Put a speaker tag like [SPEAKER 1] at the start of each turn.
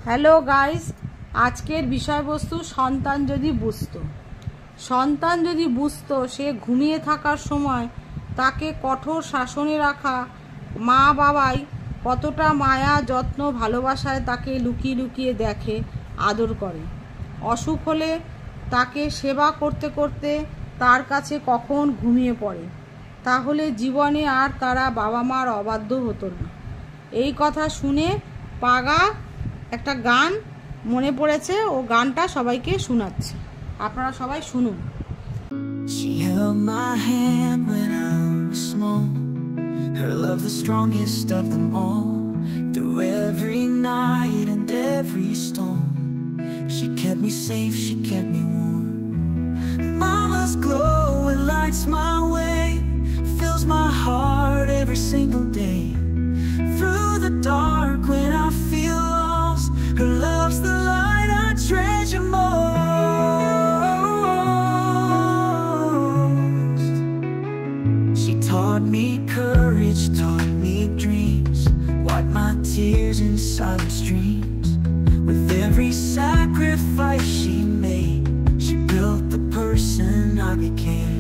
[SPEAKER 1] Hello guys, আজকের বিষয়বস্তু সন্তান যদি বুঝতো সে ঘুমিয়ে থাকার সময় তাকে কঠোর শাসনে রাখা মা বাবাই কতটা মায়া যত্ন ভালোবাসায় তাকে লুকিয়ে লুকিয়ে দেখে, আদর করে। অসুখ হলে তাকে সেবা করতে করতে তার কাছে কখন ঘুমিয়ে পড়ে, তাহলে জীবনে আর তারা বাবা মার অবাধ্য হতো না। এই কথা শুনে পাগা একটা গান মনে পড়েছে, ও গানটা সবাইকে শোনাচ্ছে, আপনারা সবাই শুনুন।
[SPEAKER 2] She held my hand when I was small. Her love the strongest of them all. Through every night and every storm, she kept me safe, she kept me warm. Mama's glow, it lights my way, fills my heart every single day. Through the dark when I feel lost, her love's the light I treasure most. She taught me courage, taught me dreams, wiped my tears in silent streams. With every sacrifice she made, she built the person I became.